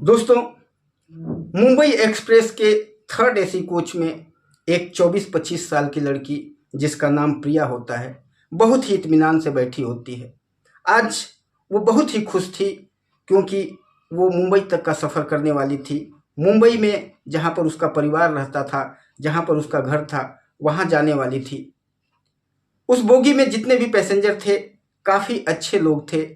दोस्तों, मुंबई एक्सप्रेस के third AC coach में एक 24-25 साल की लड़की जिसका नाम प्रिया होता है, बहुत ही इत्मीनान से बैठी होती है। आज वो बहुत ही खुश थी क्योंकि वो मुंबई तक का सफ़र करने वाली थी। मुंबई में जहाँ पर उसका परिवार रहता था, जहाँ पर उसका घर था, वहाँ जाने वाली थी। उस बोगी में जितने भी पैसेंजर थे, काफ़ी अच्छे लोग थे।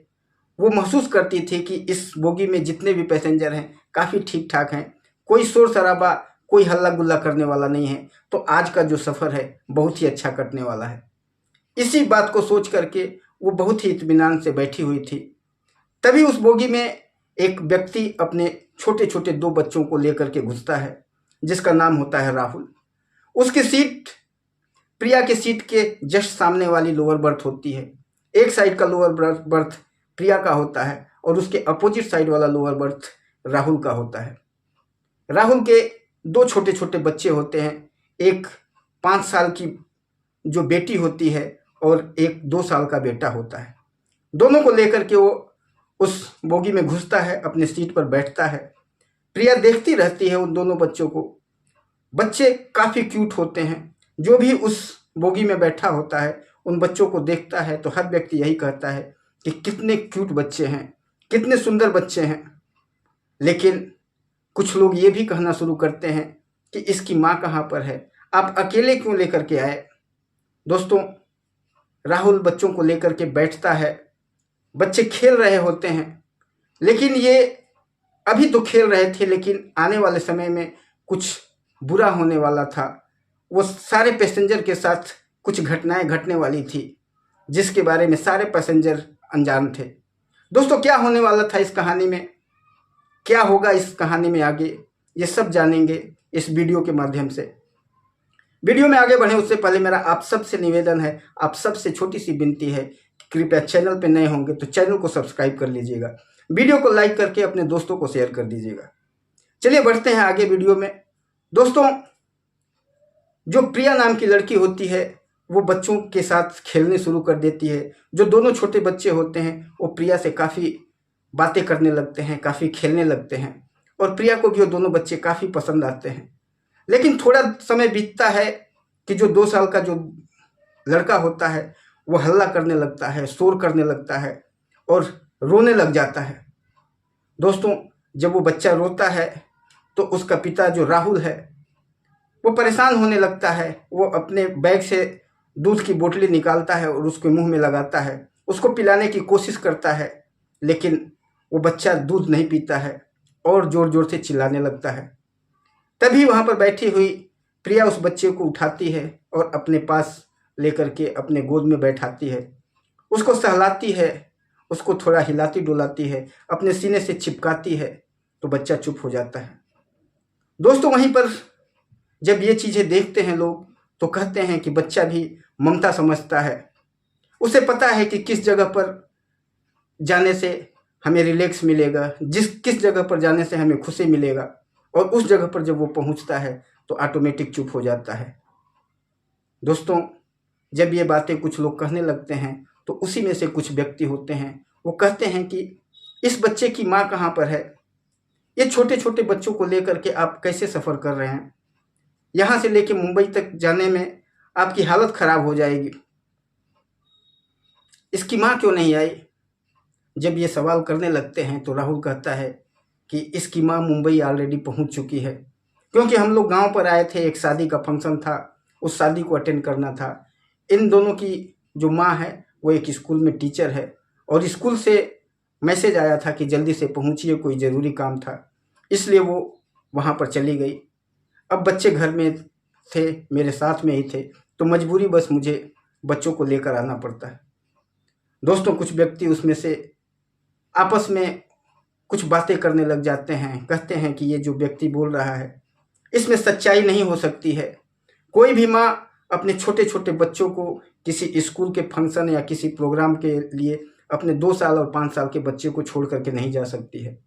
वो महसूस करती थी कि इस बोगी में जितने भी पैसेंजर हैं काफ़ी ठीक ठाक हैं, कोई शोर शराबा, कोई हल्ला गुल्ला करने वाला नहीं है, तो आज का जो सफ़र है बहुत ही अच्छा कटने वाला है। इसी बात को सोच करके वो बहुत ही इत्मीनान से बैठी हुई थी। तभी उस बोगी में एक व्यक्ति अपने छोटे छोटे 2 बच्चों को लेकर के घुसता है, जिसका नाम होता है राहुल। उसकी सीट प्रिया की सीट के जस्ट सामने वाली लोअर बर्थ होती है। एक साइड का लोअर बर्थ प्रिया का होता है और उसके अपोजिट साइड वाला लोअर बर्थ राहुल का होता है। राहुल के 2 छोटे छोटे बच्चे होते हैं, एक 5 साल की जो बेटी होती है और एक 2 साल का बेटा होता है। दोनों को लेकर के वो उस बोगी में घुसता है, अपने सीट पर बैठता है। प्रिया देखती रहती है उन दोनों बच्चों को। बच्चे काफ़ी क्यूट होते हैं। जो भी उस बोगी में बैठा होता है उन बच्चों को देखता है तो हर व्यक्ति यही कहता है कि कितने क्यूट बच्चे हैं, कितने सुंदर बच्चे हैं। लेकिन कुछ लोग ये भी कहना शुरू करते हैं कि इसकी माँ कहाँ पर है, आप अकेले क्यों लेकर के आए। दोस्तों, राहुल बच्चों को लेकर के बैठता है। बच्चे खेल रहे होते हैं, लेकिन ये अभी तो खेल रहे थे, लेकिन आने वाले समय में कुछ बुरा होने वाला था। वो सारे पैसेंजर के साथ कुछ घटनाएं घटने वाली थी, जिसके बारे में सारे पैसेंजर अनजान थे। दोस्तों, क्या होने वाला था इस कहानी में, क्या होगा इस कहानी में आगे, ये सब जानेंगे इस वीडियो के माध्यम से। वीडियो में आगे बढ़े उससे पहले मेरा आप सबसे निवेदन है, आप सबसे छोटी सी विनती है कि कृपया चैनल पे नए होंगे तो चैनल को सब्सक्राइब कर लीजिएगा, वीडियो को लाइक करके अपने दोस्तों को शेयर कर दीजिएगा। चलिए बढ़ते हैं आगे वीडियो में। दोस्तों, जो प्रिया नाम की लड़की होती है वो बच्चों के साथ खेलने शुरू कर देती है। जो दोनों छोटे बच्चे होते हैं वो प्रिया से काफ़ी बातें करने लगते हैं, काफ़ी खेलने लगते हैं और प्रिया को भी वो दोनों बच्चे काफ़ी पसंद आते हैं। लेकिन थोड़ा समय बीतता है कि जो 2 साल का जो लड़का होता है वो हल्ला करने लगता है, शोर करने लगता है और रोने लग जाता है। दोस्तों, जब वो बच्चा रोता है तो उसका पिता जो राहुल है वो परेशान होने लगता है। वो अपने बैग से दूध की बोतलें निकालता है और उसके मुंह में लगाता है, उसको पिलाने की कोशिश करता है, लेकिन वो बच्चा दूध नहीं पीता है और ज़ोर ज़ोर से चिल्लाने लगता है। तभी वहाँ पर बैठी हुई प्रिया उस बच्चे को उठाती है और अपने पास लेकर के अपने गोद में बैठाती है, उसको सहलाती है, उसको थोड़ा हिलाती डुलाती है, अपने सीने से चिपकाती है, तो बच्चा चुप हो जाता है। दोस्तों, वहीं पर जब ये चीज़ें देखते हैं लोग तो कहते हैं कि बच्चा भी ममता समझता है, उसे पता है कि किस जगह पर जाने से हमें रिलैक्स मिलेगा, किस जगह पर जाने से हमें खुशी मिलेगा, और उस जगह पर जब वो पहुंचता है तो ऑटोमेटिक चुप हो जाता है। दोस्तों, जब ये बातें कुछ लोग कहने लगते हैं तो उसी में से कुछ व्यक्ति होते हैं, वो कहते हैं कि इस बच्चे की माँ कहाँ पर है, ये छोटे छोटे बच्चों को लेकर के आप कैसे सफ़र कर रहे हैं, यहाँ से लेके मुंबई तक जाने में आपकी हालत ख़राब हो जाएगी, इसकी माँ क्यों नहीं आई। जब ये सवाल करने लगते हैं तो राहुल कहता है कि इसकी माँ मुंबई ऑलरेडी पहुंच चुकी है, क्योंकि हम लोग गांव पर आए थे, एक शादी का फंक्शन था, उस शादी को अटेंड करना था। इन दोनों की जो माँ है वो एक स्कूल में टीचर है और स्कूल से मैसेज आया था कि जल्दी से पहुंचिए, कोई ज़रूरी काम था, इसलिए वो वहाँ पर चली गई। अब बच्चे घर में थे, मेरे साथ में ही थे, तो मजबूरी बस मुझे बच्चों को लेकर आना पड़ता है। दोस्तों, कुछ व्यक्ति उसमें से आपस में कुछ बातें करने लग जाते हैं, कहते हैं कि ये जो व्यक्ति बोल रहा है इसमें सच्चाई नहीं हो सकती है। कोई भी माँ अपने छोटे छोटे बच्चों को किसी स्कूल के फंक्शन या किसी प्रोग्राम के लिए अपने 2 साल और 5 साल के बच्चे को छोड़ करके नहीं जा सकती है।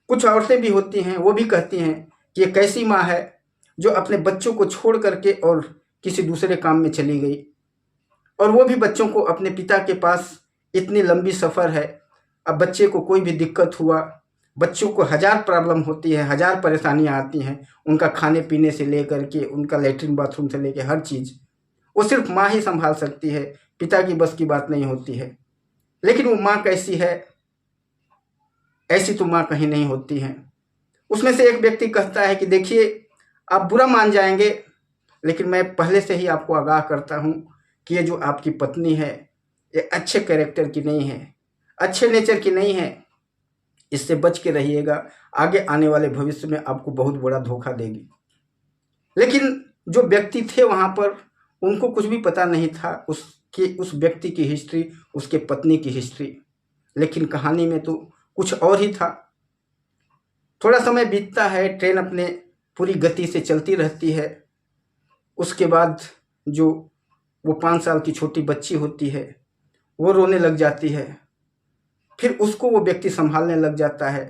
कुछ औरतें भी होती हैं, वो भी कहती हैं कि ये कैसी माँ है जो अपने बच्चों को छोड़ करके और किसी दूसरे काम में चली गई, और वो भी बच्चों को अपने पिता के पास, इतनी लंबी सफ़र है, अब बच्चे को कोई भी दिक्कत हुआ बच्चों को हजार प्रॉब्लम होती है, हजार परेशानियां आती हैं, उनका खाने पीने से लेकर के उनका लेटरिन बाथरूम से लेकर हर चीज़ वो सिर्फ माँ ही संभाल सकती है, पिता की बस की बात नहीं होती है। लेकिन वो माँ कैसी है, ऐसी तो माँ कहीं नहीं होती है। उसमें से एक व्यक्ति कहता है कि देखिए, आप बुरा मान जाएंगे, लेकिन मैं पहले से ही आपको आगाह करता हूँ कि ये जो आपकी पत्नी है ये अच्छे कैरेक्टर की नहीं है, अच्छे नेचर की नहीं है, इससे बच के रहिएगा, आगे आने वाले भविष्य में आपको बहुत बड़ा धोखा देगी। लेकिन जो व्यक्ति थे वहाँ पर, उनको कुछ भी पता नहीं था उस व्यक्ति की हिस्ट्री, उसके पत्नी की हिस्ट्री। लेकिन कहानी में तो कुछ और ही था। थोड़ा समय बीतता है, ट्रेन अपने पूरी गति से चलती रहती है। उसके बाद जो वो 5 साल की छोटी बच्ची होती है वो रोने लग जाती है। फिर उसको वो व्यक्ति संभालने लग जाता है।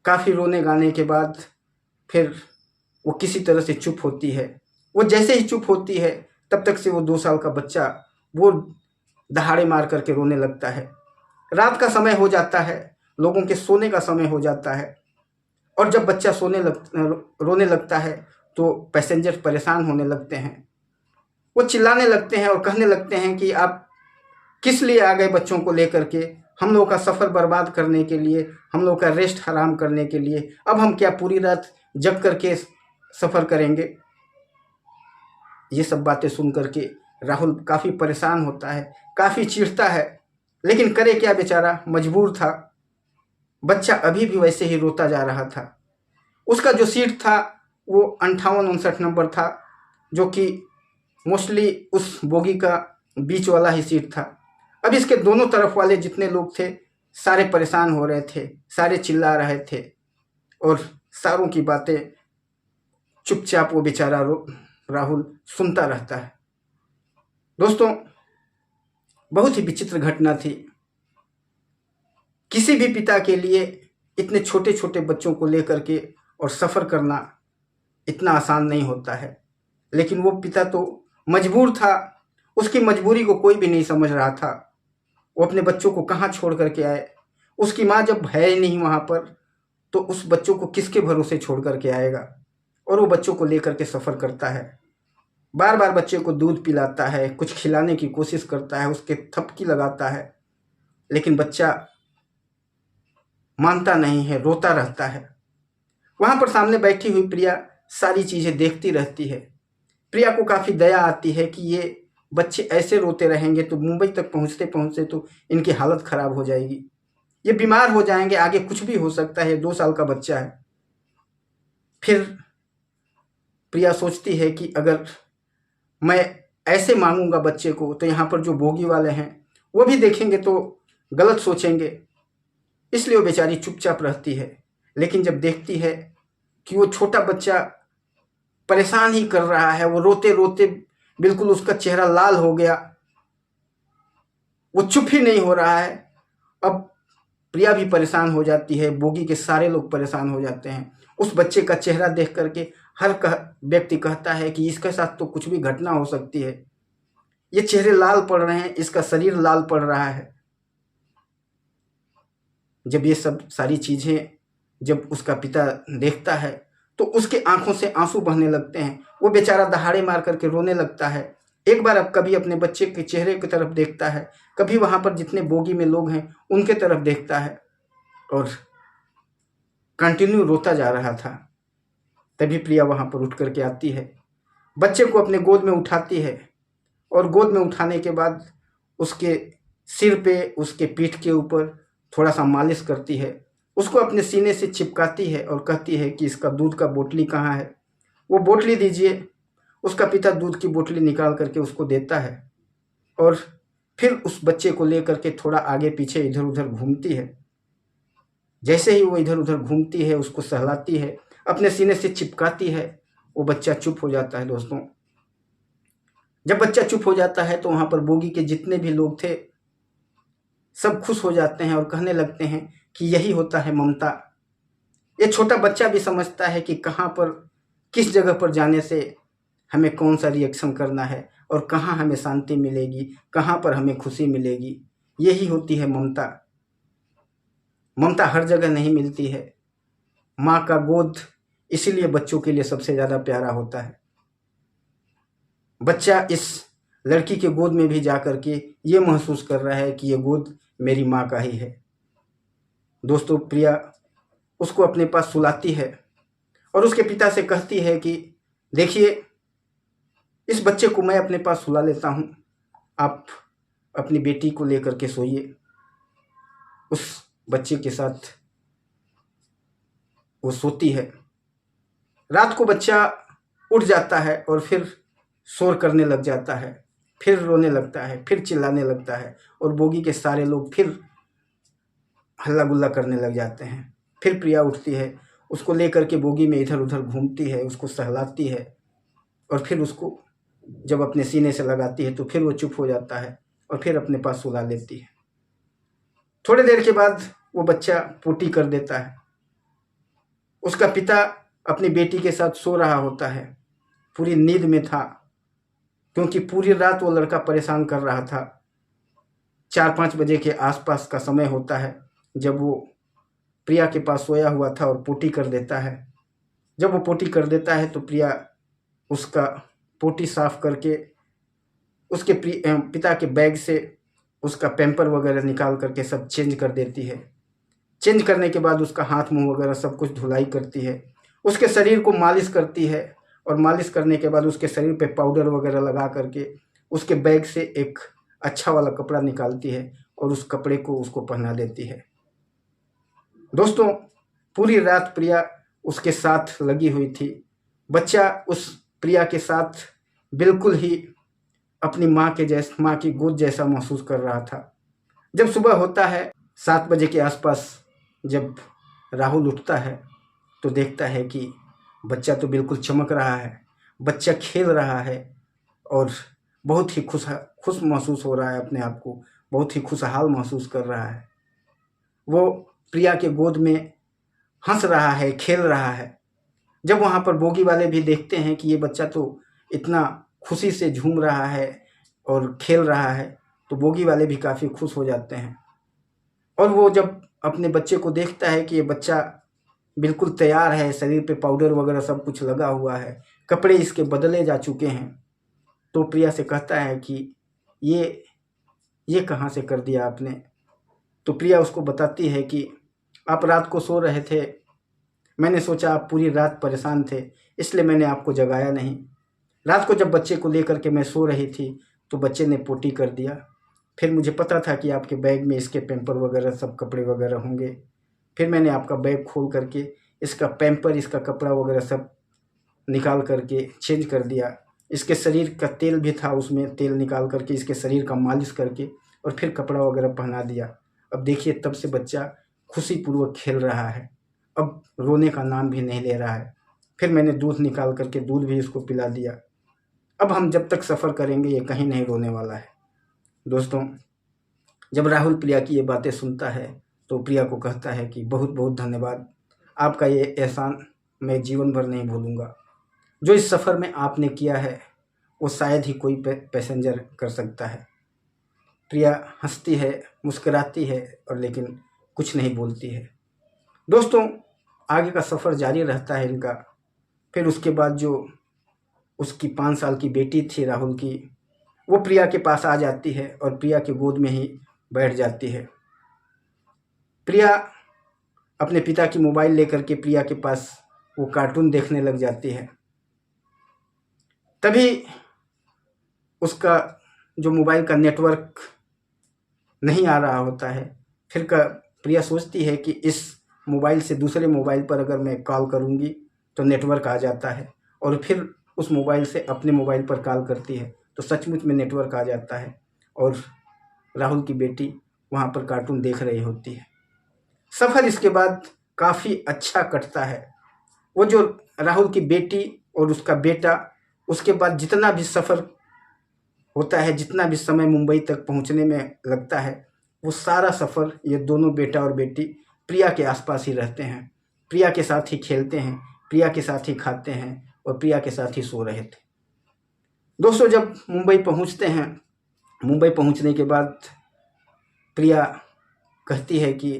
काफ़ी रोने गाने के बाद फिर वो किसी तरह से चुप होती है। वो जैसे ही चुप होती है तब तक से वो 2 साल का बच्चा वो दहाड़े मार करके रोने लगता है। रात का समय हो जाता है, लोगों के सोने का समय हो जाता है, और जब बच्चा रोने लगता है तो पैसेंजर परेशान होने लगते हैं। वो चिल्लाने लगते हैं और कहने लगते हैं कि आप किस लिए आ गए बच्चों को लेकर के, हम लोग का सफ़र बर्बाद करने के लिए, हम लोग का रेस्ट हराम करने के लिए। अब हम क्या पूरी रात जग करके सफ़र करेंगे। ये सब बातें सुन करके राहुल काफ़ी परेशान होता है, काफ़ी चिढ़ता है, लेकिन करे क्या, बेचारा मजबूर था। बच्चा अभी भी वैसे ही रोता जा रहा था। उसका जो सीट था वो 58-59 नंबर था, जो कि मोस्टली उस बोगी का बीच वाला ही सीट था। अब इसके दोनों तरफ वाले जितने लोग थे सारे परेशान हो रहे थे, सारे चिल्ला रहे थे, और सारों की बातें चुपचाप वो बेचारा राहुल सुनता रहता है। दोस्तों, बहुत ही विचित्र घटना थी। किसी भी पिता के लिए इतने छोटे छोटे बच्चों को लेकर के और सफ़र करना इतना आसान नहीं होता है। लेकिन वो पिता तो मजबूर था, उसकी मजबूरी को कोई भी नहीं समझ रहा था। वो अपने बच्चों को कहाँ छोड़ करके आए। उसकी माँ जब है ही नहीं वहाँ पर, तो उस बच्चों को किसके भरोसे छोड़ करके आएगा। और वो बच्चों को लेकर के सफ़र करता है, बार बार बच्चे को दूध पिलाता है, कुछ खिलाने की कोशिश करता है, उसके थपकी लगाता है, लेकिन बच्चा मानता नहीं है, रोता रहता है। वहाँ पर सामने बैठी हुई प्रिया सारी चीज़ें देखती रहती है। प्रिया को काफ़ी दया आती है कि ये बच्चे ऐसे रोते रहेंगे तो मुंबई तक पहुँचते पहुँचते तो इनकी हालत ख़राब हो जाएगी, ये बीमार हो जाएंगे, आगे कुछ भी हो सकता है, 2 साल का बच्चा है। फिर प्रिया सोचती है कि अगर मैं ऐसे मांगूंगा बच्चे को तो यहाँ पर जो बोगी वाले हैं वो भी देखेंगे तो गलत सोचेंगे, इसलिए वो बेचारी चुपचाप रहती है। लेकिन जब देखती है कि वो छोटा बच्चा परेशान ही कर रहा है, वो रोते रोते बिल्कुल उसका चेहरा लाल हो गया, वो चुप ही नहीं हो रहा है। अब प्रिया भी परेशान हो जाती है, बोगी के सारे लोग परेशान हो जाते हैं। उस बच्चे का चेहरा देख करके हर व्यक्ति कहता है कि इसके साथ तो कुछ भी घटना हो सकती है, ये चेहरे लाल पड़ रहे हैं, इसका शरीर लाल पड़ रहा है। जब ये सब सारी चीज़ें जब उसका पिता देखता है तो उसके आंखों से आंसू बहने लगते हैं। वो बेचारा दहाड़े मार करके रोने लगता है। एक बार अब कभी अपने बच्चे के चेहरे की तरफ देखता है, कभी वहाँ पर जितने बोगी में लोग हैं उनके तरफ देखता है, और कंटिन्यू रोता जा रहा था। तभी प्रिया वहाँ पर उठ करके आती है, बच्चे को अपने गोद में उठाती है, और गोद में उठाने के बाद उसके सिर पे, उसके पीठ के ऊपर थोड़ा सा मालिश करती है, उसको अपने सीने से चिपकाती है और कहती है कि इसका दूध का बोतली कहाँ है, वो बोतली दीजिए। उसका पिता दूध की बोतली निकाल करके उसको देता है, और फिर उस बच्चे को लेकर के थोड़ा आगे पीछे इधर उधर घूमती है। जैसे ही वो इधर उधर घूमती है, उसको सहलाती है, अपने सीने से चिपकाती है, वो बच्चा चुप हो जाता है। दोस्तों, जब बच्चा चुप हो जाता है तो वहाँ पर बोगी के जितने भी लोग थे सब खुश हो जाते हैं और कहने लगते हैं कि यही होता है ममता। ये छोटा बच्चा भी समझता है कि कहाँ पर, किस जगह पर जाने से हमें कौन सा रिएक्शन करना है और कहाँ हमें शांति मिलेगी, कहाँ पर हमें खुशी मिलेगी। यही होती है ममता। ममता हर जगह नहीं मिलती है। माँ का गोद इसीलिए बच्चों के लिए सबसे ज़्यादा प्यारा होता है। बच्चा इस लड़की के गोद में भी जा कर के ये महसूस कर रहा है कि ये गोद मेरी माँ का ही है। दोस्तों, प्रिया उसको अपने पास सुलाती है और उसके पिता से कहती है कि देखिए, इस बच्चे को मैं अपने पास सुला लेता हूँ, आप अपनी बेटी को लेकर के सोइए। उस बच्चे के साथ वो सोती है। रात को बच्चा उठ जाता है और फिर शोर करने लग जाता है, फिर रोने लगता है, फिर चिल्लाने लगता है और बोगी के सारे लोग फिर हल्ला गुल्ला करने लग जाते हैं। फिर प्रिया उठती है, उसको लेकर के बोगी में इधर उधर घूमती है, उसको सहलाती है और फिर उसको जब अपने सीने से लगाती है तो फिर वो चुप हो जाता है और फिर अपने पास सुला लेती है। थोड़ी देर के बाद वो बच्चा पोटी कर देता है। उसका पिता अपनी बेटी के साथ सो रहा होता है, पूरी नींद में था, क्योंकि पूरी रात वो लड़का परेशान कर रहा था। 4-5 बजे के आसपास का समय होता है जब वो प्रिया के पास सोया हुआ था और पोटी कर देता है। जब वो पोटी कर देता है तो प्रिया उसका पोटी साफ करके उसके पिता के बैग से उसका पैम्पर वगैरह निकाल करके सब चेंज कर देती है। चेंज करने के बाद उसका हाथ मुंह वगैरह सब कुछ धुलाई करती है, उसके शरीर को मालिश करती है और मालिश करने के बाद उसके शरीर पे पाउडर वगैरह लगा करके उसके बैग से एक अच्छा वाला कपड़ा निकालती है और उस कपड़े को उसको पहना देती है। दोस्तों, पूरी रात प्रिया उसके साथ लगी हुई थी। बच्चा उस प्रिया के साथ बिल्कुल ही अपनी माँ की गोद जैसा महसूस कर रहा था। जब सुबह होता है 7 बजे के आसपास, जब राहुल उठता है तो देखता है कि बच्चा तो बिल्कुल चमक रहा है, बच्चा खेल रहा है और बहुत ही खुश महसूस हो रहा है, अपने आप को बहुत ही खुशहाल महसूस कर रहा है। वो प्रिया के गोद में हंस रहा है, खेल रहा है। जब वहाँ पर बोगी वाले भी देखते हैं कि ये बच्चा तो इतना खुशी से झूम रहा है और खेल रहा है, तो बोगी वाले भी काफ़ी खुश हो जाते हैं। और वो जब अपने बच्चे को देखता है कि ये बच्चा बिल्कुल तैयार है, शरीर पे पाउडर वगैरह सब कुछ लगा हुआ है, कपड़े इसके बदले जा चुके हैं, तो प्रिया से कहता है कि ये कहाँ से कर दिया आपने। तो प्रिया उसको बताती है कि आप रात को सो रहे थे, मैंने सोचा आप पूरी रात परेशान थे, इसलिए मैंने आपको जगाया नहीं। रात को जब बच्चे को लेकर के मैं सो रही थी तो बच्चे ने पोटी कर दिया। फिर मुझे पता था कि आपके बैग में इसके पैम्पर वगैरह सब कपड़े वगैरह होंगे। फिर मैंने आपका बैग खोल करके इसका पैम्पर, इसका कपड़ा वगैरह सब निकाल करके चेंज कर दिया। इसके शरीर का तेल भी था, उसमें तेल निकाल करके इसके शरीर का मालिश करके और फिर कपड़ा वगैरह पहना दिया। अब देखिए, तब से बच्चा खुशीपूर्वक खेल रहा है, अब रोने का नाम भी नहीं ले रहा है। फिर मैंने दूध निकाल करके दूध भी इसको पिला दिया। अब हम जब तक सफ़र करेंगे ये कहीं नहीं रोने वाला है। दोस्तों, जब राहुल प्रिया की ये बातें सुनता है तो प्रिया को कहता है कि बहुत बहुत धन्यवाद, आपका ये एहसान मैं जीवन भर नहीं भूलूंगा। जो इस सफ़र में आपने किया है वो शायद ही कोई पैसेंजर कर सकता है। प्रिया हंसती है, मुस्कुराती है और लेकिन कुछ नहीं बोलती है। दोस्तों, आगे का सफ़र जारी रहता है इनका। फिर उसके बाद जो उसकी 5 साल की बेटी थी राहुल की, वो प्रिया के पास आ जाती है और प्रिया के गोद में ही बैठ जाती है। प्रिया अपने पिता की मोबाइल लेकर के प्रिया के पास वो कार्टून देखने लग जाती है। तभी उसका जो मोबाइल का नेटवर्क नहीं आ रहा होता है। फिर प्रिया सोचती है कि इस मोबाइल से दूसरे मोबाइल पर अगर मैं कॉल करूँगी तो नेटवर्क आ जाता है, और फिर उस मोबाइल से अपने मोबाइल पर कॉल करती है तो सचमुच में नेटवर्क आ जाता है और राहुल की बेटी वहाँ पर कार्टून देख रही होती है। सफ़र इसके बाद काफ़ी अच्छा कटता है। वो जो राहुल की बेटी और उसका बेटा, उसके बाद जितना भी सफ़र होता है, जितना भी समय मुंबई तक पहुंचने में लगता है, वो सारा सफ़र ये दोनों बेटा और बेटी प्रिया के आसपास ही रहते हैं, प्रिया के साथ ही खेलते हैं, प्रिया के साथ ही खाते हैं और प्रिया के साथ ही सो रहे थे। दोस्तों, जब मुंबई पहुंचते हैं, मुंबई पहुंचने के बाद प्रिया कहती है कि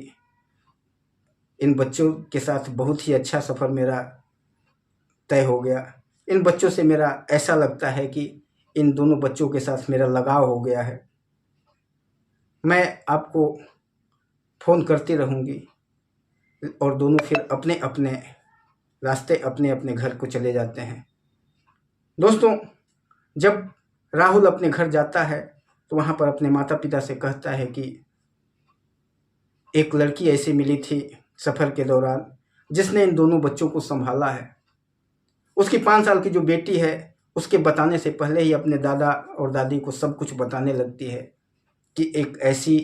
इन बच्चों के साथ बहुत ही अच्छा सफ़र मेरा तय हो गया। इन बच्चों से मेरा ऐसा लगता है कि इन दोनों बच्चों के साथ मेरा लगाव हो गया है। मैं आपको फ़ोन करती रहूँगी और दोनों फिर अपने अपने रास्ते अपने अपने घर को चले जाते हैं। दोस्तों, जब राहुल अपने घर जाता है तो वहाँ पर अपने माता पिता से कहता है कि एक लड़की ऐसी मिली थी सफ़र के दौरान जिसने इन दोनों बच्चों को संभाला है। उसकी 5 साल की जो बेटी है उसके बताने से पहले ही अपने दादा और दादी को सब कुछ बताने लगती है कि एक ऐसी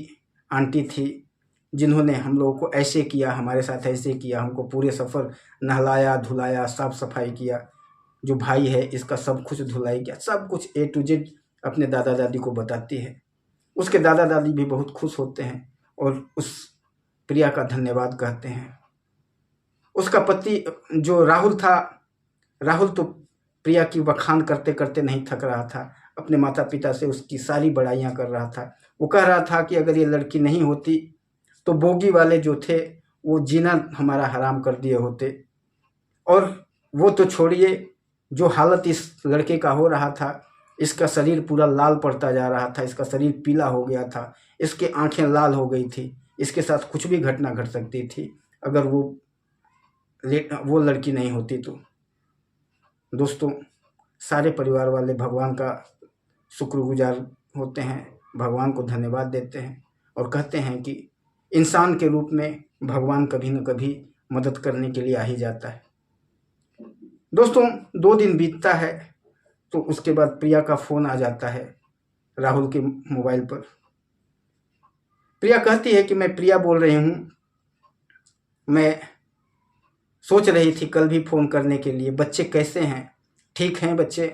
आंटी थी जिन्होंने हम लोगों को ऐसे किया, हमारे साथ ऐसे किया, हमको पूरे सफ़र नहलाया धुलाया, साफ़ सफाई किया, जो भाई है इसका सब कुछ धुलाई किया, सब कुछ A to Z अपने दादा दादी को बताती है। उसके दादा दादी भी बहुत खुश होते हैं और उस प्रिया का धन्यवाद कहते हैं। उसका पति जो राहुल था, राहुल तो प्रिया की बखान करते करते नहीं थक रहा था, अपने माता पिता से उसकी सारी बड़ाइयाँ कर रहा था। वो कह रहा था कि अगर ये लड़की नहीं होती तो बोगी वाले जो थे वो जीना हमारा हराम कर दिए होते। और वो तो छोड़िए, जो हालत इस लड़के का हो रहा था, इसका शरीर पूरा लाल पड़ता जा रहा था, इसका शरीर पीला हो गया था, इसकी आंखें लाल हो गई थी, इसके साथ कुछ भी घटना घट सकती थी अगर वो लड़की नहीं होती तो। दोस्तों, सारे परिवार वाले भगवान का शुक्रगुजार होते हैं, भगवान को धन्यवाद देते हैं और कहते हैं कि इंसान के रूप में भगवान कभी न कभी मदद करने के लिए आ ही जाता है। दोस्तों, 2 दिन बीतता है तो उसके बाद प्रिया का फ़ोन आ जाता है राहुल के मोबाइल पर। प्रिया कहती है कि मैं प्रिया बोल रही हूँ, मैं सोच रही थी कल भी फ़ोन करने के लिए, बच्चे कैसे हैं, ठीक हैं बच्चे?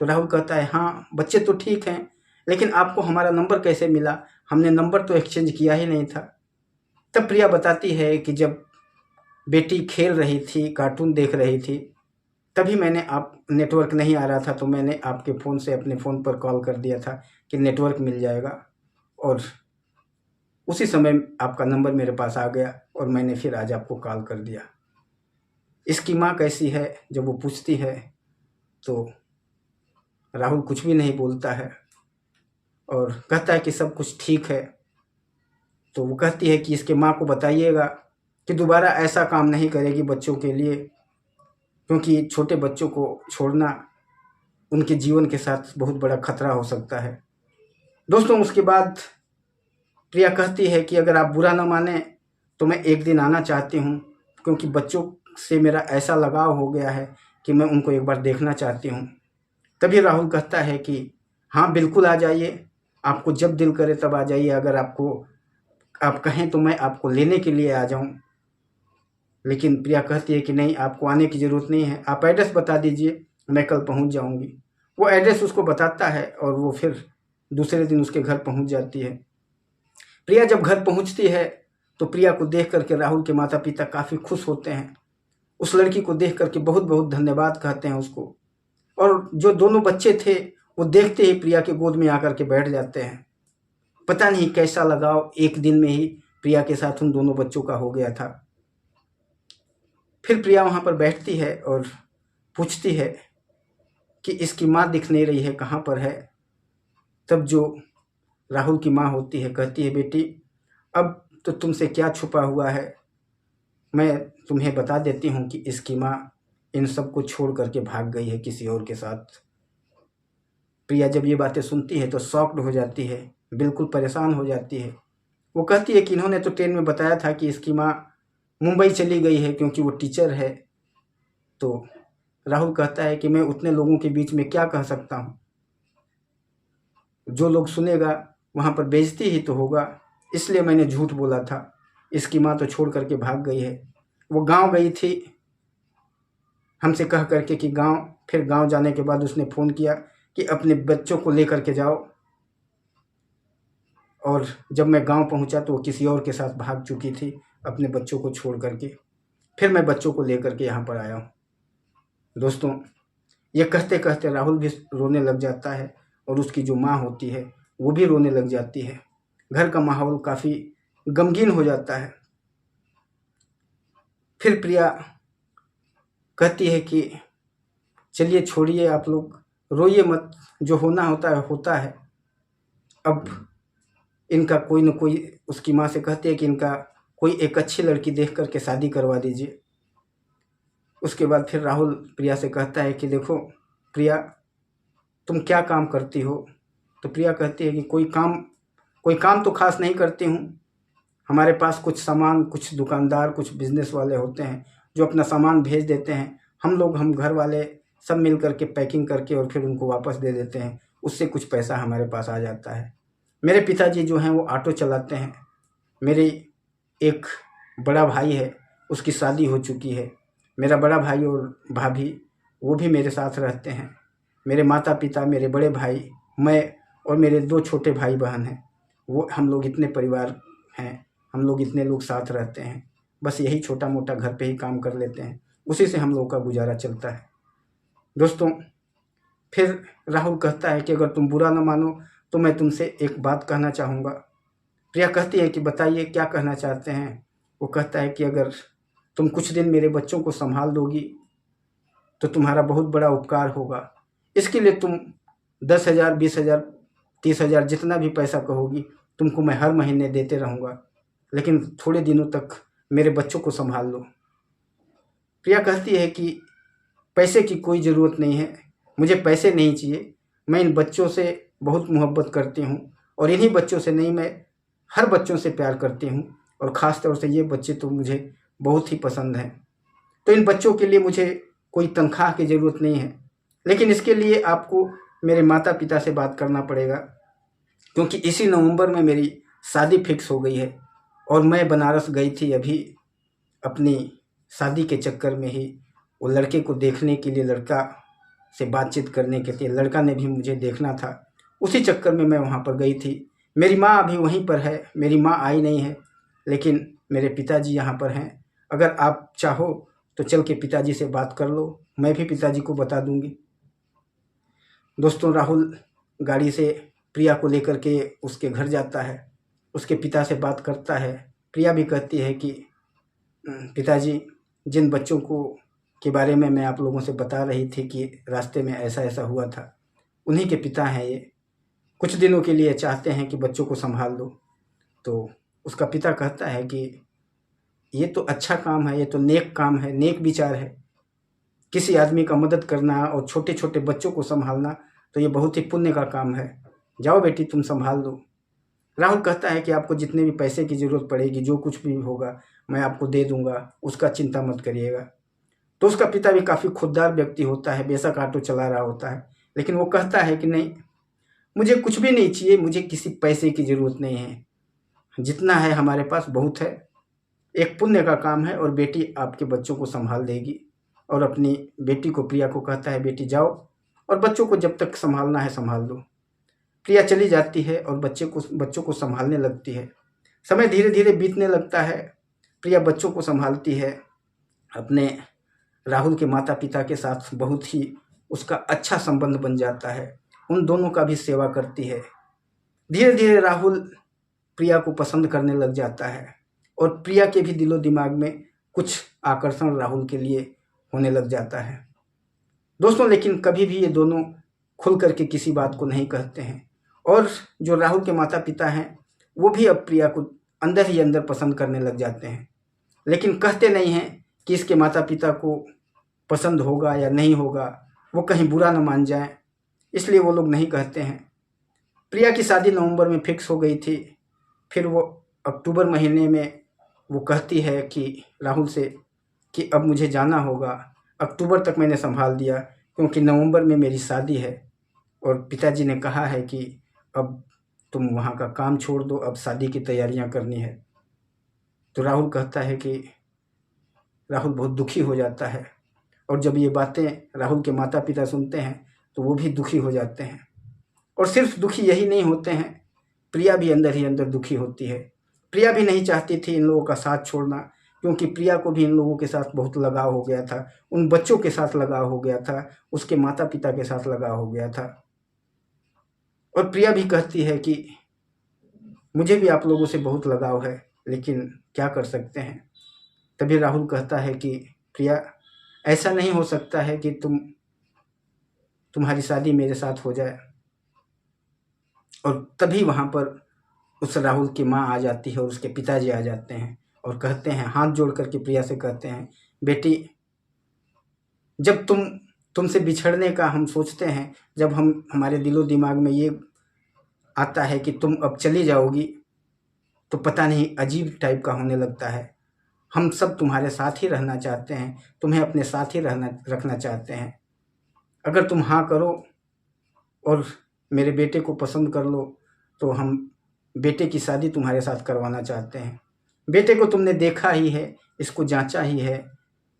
तो राहुल कहता है हाँ बच्चे तो ठीक हैं, लेकिन आपको हमारा नंबर कैसे मिला? हमने नंबर तो एक्सचेंज किया ही नहीं था। तब प्रिया बताती है कि जब बेटी खेल रही थी, कार्टून देख रही थी, तभी मैंने नेटवर्क नहीं आ रहा था तो मैंने आपके फ़ोन से अपने फ़ोन पर कॉल कर दिया था कि नेटवर्क मिल जाएगा, और उसी समय आपका नंबर मेरे पास आ गया और मैंने फिर आज आपको कॉल कर दिया। इसकी माँ कैसी है जब वो पूछती है तो राहुल कुछ भी नहीं बोलता है और कहता है कि सब कुछ ठीक है। तो वो कहती है कि इसके माँ को बताइएगा कि दोबारा ऐसा काम नहीं करेगी बच्चों के लिए, क्योंकि छोटे बच्चों को छोड़ना उनके जीवन के साथ बहुत बड़ा खतरा हो सकता है। दोस्तों, उसके बाद प्रिया कहती है कि अगर आप बुरा ना माने तो मैं एक दिन आना चाहती हूँ, क्योंकि बच्चों से मेरा ऐसा लगाव हो गया है कि मैं उनको एक बार देखना चाहती हूँ। तभी राहुल कहता है कि हाँ बिल्कुल आ जाइए, आपको जब दिल करे तब आ जाइए, अगर आप कहें तो मैं आपको लेने के लिए आ जाऊँ। लेकिन प्रिया कहती है कि नहीं, आपको आने की ज़रूरत नहीं है, आप एड्रेस बता दीजिए, मैं कल पहुंच जाऊंगी। वो एड्रेस उसको बताता है और वो फिर दूसरे दिन उसके घर पहुंच जाती है। प्रिया जब घर पहुंचती है तो प्रिया को देख करके राहुल के माता पिता काफ़ी खुश होते हैं, उस लड़की को देख करके बहुत बहुत धन्यवाद कहते हैं उसको। और जो दोनों बच्चे थे वो देखते ही प्रिया के गोद में आकर के बैठ जाते हैं। पता नहीं कैसा लगाव एक दिन में ही प्रिया के साथ उन दोनों बच्चों का हो गया था। फिर प्रिया वहाँ पर बैठती है और पूछती है कि इसकी माँ दिख नहीं रही है, कहाँ पर है? तब जो राहुल की माँ होती है कहती है बेटी, अब तो तुमसे क्या छुपा हुआ है, मैं तुम्हें बता देती हूँ कि इसकी माँ इन सबको छोड़ करके भाग गई है किसी और के साथ। प्रिया जब ये बातें सुनती है तो शॉक्ड हो जाती है, बिल्कुल परेशान हो जाती है। वो कहती है कि इन्होंने तो ट्रेन में बताया था कि इसकी माँ मुंबई चली गई है क्योंकि वो टीचर है। तो राहुल कहता है कि मैं उतने लोगों के बीच में क्या कह सकता हूँ, जो लोग सुनेगा वहाँ पर बेइज्जती ही तो होगा, इसलिए मैंने झूठ बोला था, इसकी माँ तो छोड़ करके भाग गई है। वो गांव गई थी हमसे कह करके कि फिर गांव जाने के बाद उसने फ़ोन किया कि अपने बच्चों को लेकर के जाओ, और जब मैं गांव पहुंचा तो वो किसी और के साथ भाग चुकी थी अपने बच्चों को छोड़ करके। फिर मैं बच्चों को लेकर के यहाँ पर आया हूँ। दोस्तों, ये कहते कहते राहुल भी रोने लग जाता है और उसकी जो माँ होती है वो भी रोने लग जाती है। घर का माहौल काफ़ी गमगीन हो जाता है। फिर प्रिया कहती है कि चलिए छोड़िए, आप लोग रोइए मत, जो होना होता है होता है। अब इनका कोई न कोई, उसकी माँ से कहती है कि इनका कोई एक अच्छी लड़की देख करके शादी करवा दीजिए। उसके बाद फिर राहुल प्रिया से कहता है कि देखो प्रिया, तुम क्या काम करती हो? तो प्रिया कहती है कि कोई काम तो खास नहीं करती हूँ। हमारे पास कुछ सामान, कुछ दुकानदार, कुछ बिजनेस वाले होते हैं जो अपना सामान भेज देते हैं। हम घर वाले सब मिल करके पैकिंग करके और फिर उनको वापस दे देते हैं। उससे कुछ पैसा हमारे पास आ जाता है। मेरे पिताजी जो हैं वो ऑटो चलाते हैं। मेरे एक बड़ा भाई है, उसकी शादी हो चुकी है। मेरा बड़ा भाई और भाभी वो भी मेरे साथ रहते हैं। मेरे माता पिता, मेरे बड़े भाई, मैं और मेरे 2 छोटे भाई बहन हैं। वो हम लोग इतने परिवार हैं, हम लोग इतने लोग साथ रहते हैं। बस यही छोटा मोटा घर पे ही काम कर लेते हैं, उसी से हम लोग का गुजारा चलता है। दोस्तों, फिर राहुल कहता है कि अगर तुम बुरा ना मानो तो मैं तुमसे एक बात कहना चाहूँगा। प्रिया कहती है कि बताइए क्या कहना चाहते हैं। वो कहता है कि अगर तुम कुछ दिन मेरे बच्चों को संभाल दोगी तो तुम्हारा बहुत बड़ा उपकार होगा। इसके लिए तुम 10,000, 20,000, 30,000 जितना भी पैसा कहोगी तुमको मैं हर महीने देते रहूँगा, लेकिन थोड़े दिनों तक मेरे बच्चों को संभाल लो। प्रिया कहती है कि पैसे की कोई ज़रूरत नहीं है, मुझे पैसे नहीं चाहिए। मैं इन बच्चों से बहुत मोहब्बत करती हूँ और इन्हीं बच्चों से नहीं, मैं हर बच्चों से प्यार करती हूँ और ख़ास तौर से ये बच्चे तो मुझे बहुत ही पसंद हैं। तो इन बच्चों के लिए मुझे कोई तनख्वाह की ज़रूरत नहीं है, लेकिन इसके लिए आपको मेरे माता पिता से बात करना पड़ेगा, क्योंकि इसी नवंबर में मेरी शादी फिक्स हो गई है और मैं बनारस गई थी अभी अपनी शादी के चक्कर में ही। वो लड़के को देखने के लिए, लड़का से बातचीत करने के लिए, लड़का ने भी मुझे देखना था, उसी चक्कर में मैं वहाँ पर गई थी। मेरी माँ अभी वहीं पर है, मेरी माँ आई नहीं है, लेकिन मेरे पिताजी यहाँ पर हैं। अगर आप चाहो तो चल के पिताजी से बात कर लो, मैं भी पिताजी को बता दूंगी। दोस्तों, राहुल गाड़ी से प्रिया को लेकर के उसके घर जाता है, उसके पिता से बात करता है। प्रिया भी कहती है कि पिताजी, जिन बच्चों को के बारे में मैं आप लोगों से बता रही थी कि रास्ते में ऐसा ऐसा हुआ था, उन्हीं के पिता हैं ये। कुछ दिनों के लिए चाहते हैं कि बच्चों को संभाल लो। तो उसका पिता कहता है कि ये तो अच्छा काम है, ये तो नेक काम है, नेक विचार है। किसी आदमी का मदद करना और छोटे छोटे बच्चों को संभालना तो ये बहुत ही पुण्य का काम है। जाओ बेटी, तुम संभाल लो। राहुल कहता है कि आपको जितने भी पैसे की ज़रूरत पड़ेगी, जो कुछ भी होगा मैं आपको दे दूंगा, उसका चिंता मत करिएगा। तो उसका पिता भी काफ़ी खुददार व्यक्ति होता है, बेशक ऑटो चला रहा होता है, लेकिन वो कहता है कि नहीं, मुझे कुछ भी नहीं चाहिए, मुझे किसी पैसे की ज़रूरत नहीं है, जितना है हमारे पास बहुत है। एक पुण्य का काम है और बेटी आपके बच्चों को संभाल देगी। और अपनी बेटी को, प्रिया को कहता है, बेटी जाओ और बच्चों को जब तक संभालना है संभाल दो। प्रिया चली जाती है और बच्चों को संभालने लगती है। समय धीरे धीरे बीतने लगता है। प्रिया बच्चों को संभालती है, अपने राहुल के माता पिता के साथ बहुत ही उसका अच्छा संबंध बन जाता है, उन दोनों का भी सेवा करती है। धीरे धीरे राहुल प्रिया को पसंद करने लग जाता है और प्रिया के भी दिलो दिमाग में कुछ आकर्षण राहुल के लिए होने लग जाता है। दोस्तों, लेकिन कभी भी ये दोनों खुल करके किसी बात को नहीं कहते हैं और जो राहुल के माता पिता हैं वो भी अब प्रिया को अंदर ही अंदर पसंद करने लग जाते हैं, लेकिन कहते नहीं हैं कि इसके माता पिता को पसंद होगा या नहीं होगा, वो कहीं बुरा न मान जाएं, इसलिए वो लोग नहीं कहते हैं। प्रिया की शादी नवंबर में फिक्स हो गई थी। फिर वो अक्टूबर महीने में वो कहती है कि राहुल से कि अब मुझे जाना होगा, अक्टूबर तक मैंने संभाल दिया क्योंकि नवंबर में मेरी शादी है और पिताजी ने कहा है कि अब तुम वहाँ का काम छोड़ दो, अब शादी की तैयारियाँ करनी है। तो राहुल कहता है कि राहुल बहुत दुखी हो जाता है और जब ये बातें राहुल के माता पिता सुनते हैं तो वो भी दुखी हो जाते हैं। और सिर्फ दुखी यही नहीं होते हैं, प्रिया भी अंदर ही अंदर दुखी होती है। प्रिया भी नहीं चाहती थी इन लोगों का साथ छोड़ना, क्योंकि प्रिया को भी इन लोगों के साथ बहुत लगाव हो गया था, उन बच्चों के साथ लगाव हो गया था, उसके माता पिता के साथ लगाव हो गया था। और प्रिया भी कहती है कि मुझे भी आप लोगों से बहुत लगाव है, लेकिन क्या कर सकते हैं। तभी राहुल कहता है कि प्रिया, ऐसा नहीं हो सकता है कि तुम्हारी शादी मेरे साथ हो जाए। और तभी वहाँ पर उस राहुल की माँ आ जाती है और उसके पिताजी आ जाते हैं और कहते हैं, हाथ जोड़ करके प्रिया से कहते हैं, बेटी, जब तुमसे बिछड़ने का हम सोचते हैं, जब हमारे दिलो दिमाग में ये आता है कि तुम अब चली जाओगी, तो पता नहीं अजीब टाइप का होने लगता है। हम सब तुम्हारे साथ ही रहना चाहते हैं, तुम्हें अपने साथ ही रखना चाहते हैं। अगर तुम हाँ करो और मेरे बेटे को पसंद कर लो तो हम बेटे की शादी तुम्हारे साथ करवाना चाहते हैं। बेटे को तुमने देखा ही है, इसको जांचा ही है।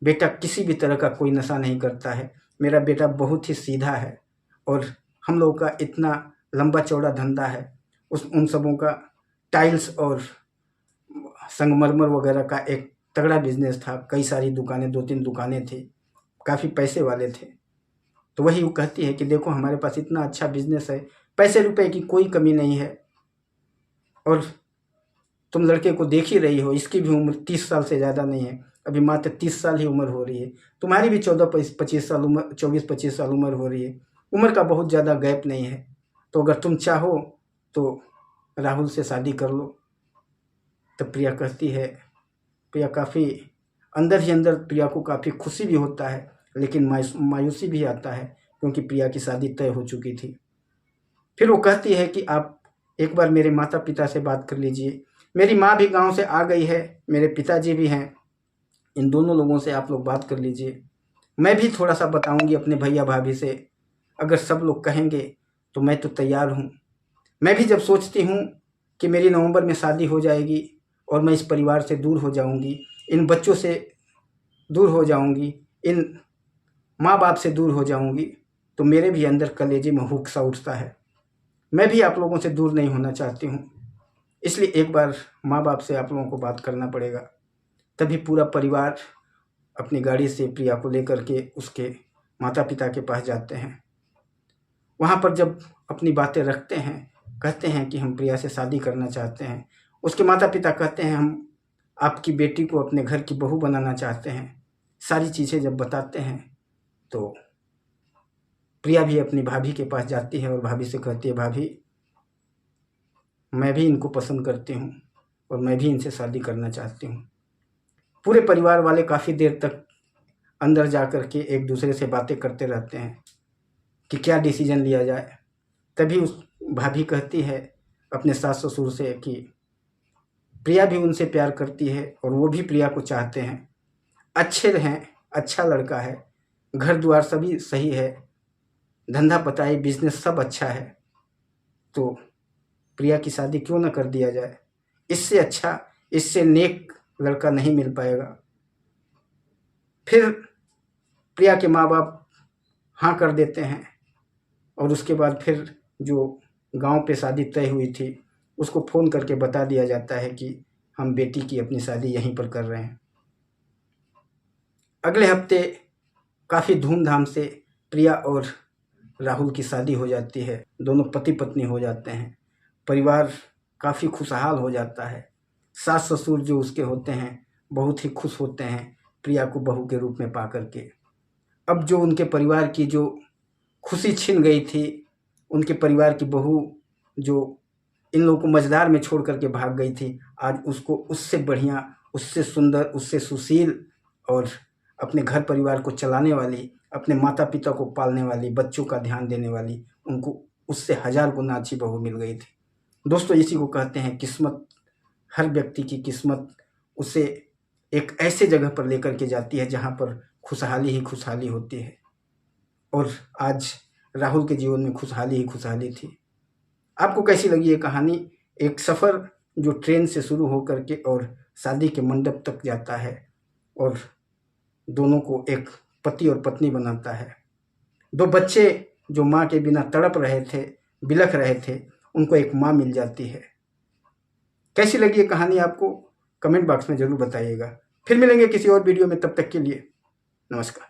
बेटा किसी भी तरह का कोई नशा नहीं करता है। मेरा बेटा बहुत ही सीधा है और हम लोगों का इतना लंबा चौड़ा धंधा है, उन सबों का टाइल्स और संगमरमर वगैरह का एक तगड़ा बिजनेस था। कई सारी दुकानें, 2-3 दुकानें थी, काफ़ी पैसे वाले थे। तो वही वो कहती है कि देखो, हमारे पास इतना अच्छा बिजनेस है, पैसे रुपए की कोई कमी नहीं है। और तुम लड़के को देख ही रही हो, इसकी भी उम्र 30 साल से ज़्यादा नहीं है, अभी मात्र 30 साल ही उम्र हो रही है। तुम्हारी भी 24-25 साल उम्र, 24-25 साल उम्र हो रही है। उम्र का बहुत ज़्यादा गैप नहीं है। तो अगर तुम चाहो तो राहुल से शादी कर लो। तब प्रिया कहती है, प्रिया काफ़ी अंदर ही अंदर प्रिया को काफ़ी खुशी भी होता है, लेकिन मायूसी भी आता है, क्योंकि प्रिया की शादी तय हो चुकी थी। फिर वो कहती है कि आप एक बार मेरे माता पिता से बात कर लीजिए। मेरी माँ भी गांव से आ गई है, मेरे पिताजी भी हैं, इन दोनों लोगों से आप लोग बात कर लीजिए। मैं भी थोड़ा सा बताऊंगी अपने भैया भाभी से। अगर सब लोग कहेंगे तो मैं तो तैयार हूँ। मैं भी जब सोचती हूँ कि मेरी नवंबर में शादी हो जाएगी और मैं इस परिवार से दूर हो जाऊँगी, इन बच्चों से दूर हो जाऊँगी, इन माँ बाप से दूर हो जाऊँगी, तो मेरे भी अंदर कलेजे में हुक सा उठता है। मैं भी आप लोगों से दूर नहीं होना चाहती हूँ, इसलिए एक बार माँ बाप से आप लोगों को बात करना पड़ेगा। तभी पूरा परिवार अपनी गाड़ी से प्रिया को लेकर के उसके माता पिता के पास जाते हैं। वहाँ पर जब अपनी बातें रखते हैं, कहते हैं कि हम प्रिया से शादी करना चाहते हैं, उसके माता पिता कहते हैं, हम आपकी बेटी को अपने घर की बहू बनाना चाहते हैं। सारी चीज़ें जब बताते हैं तो प्रिया भी अपनी भाभी के पास जाती है और भाभी से कहती है, भाभी, मैं भी इनको पसंद करती हूँ और मैं भी इनसे शादी करना चाहती हूँ। पूरे परिवार वाले काफ़ी देर तक अंदर जा कर के एक दूसरे से बातें करते रहते हैं कि क्या डिसीजन लिया जाए। तभी उस भाभी कहती है अपने सास ससुर से कि प्रिया भी उनसे प्यार करती है और वो भी प्रिया को चाहते हैं, अच्छे रहें, अच्छा लड़का है, घर द्वार सभी सही है, धंधा पताई बिजनेस सब अच्छा है, तो प्रिया की शादी क्यों ना कर दिया जाए। इससे अच्छा, इससे नेक लड़का नहीं मिल पाएगा। फिर प्रिया के माँ बाप हाँ कर देते हैं और उसके बाद फिर जो गांव पे शादी तय हुई थी उसको फ़ोन करके बता दिया जाता है कि हम बेटी की अपनी शादी यहीं पर कर रहे हैं। अगले हफ्ते काफ़ी धूमधाम से प्रिया और राहुल की शादी हो जाती है। दोनों पति पत्नी हो जाते हैं। परिवार काफ़ी खुशहाल हो जाता है। सास ससुर जो उसके होते हैं बहुत ही खुश होते हैं प्रिया को बहू के रूप में पा करके। अब जो उनके परिवार की जो खुशी छिन गई थी, उनके परिवार की बहू जो इन लोगों को मझधार में छोड़ करके भाग गई थी, आज उसको उससे बढ़िया, उससे सुंदर, उससे सुशील और अपने घर परिवार को चलाने वाली, अपने माता पिता को पालने वाली, बच्चों का ध्यान देने वाली, उनको उससे 1000 गुना अच्छी बहू मिल गई थी। दोस्तों, इसी को कहते हैं किस्मत। हर व्यक्ति की किस्मत उसे एक ऐसे जगह पर लेकर के जाती है जहाँ पर खुशहाली ही खुशहाली होती है। और आज राहुल के जीवन में खुशहाली ही खुशहाली थी। आपको कैसी लगी ये कहानी? एक सफ़र जो ट्रेन से शुरू होकर के और शादी के मंडप तक जाता है और दोनों को एक पति और पत्नी बनाता है। 2 बच्चे जो माँ के बिना तड़प रहे थे, बिलख रहे थे, उनको एक माँ मिल जाती है। कैसी लगी ये कहानी आपको? कमेंट बॉक्स में ज़रूर बताइएगा। फिर मिलेंगे किसी और वीडियो में, तब तक के लिए नमस्कार।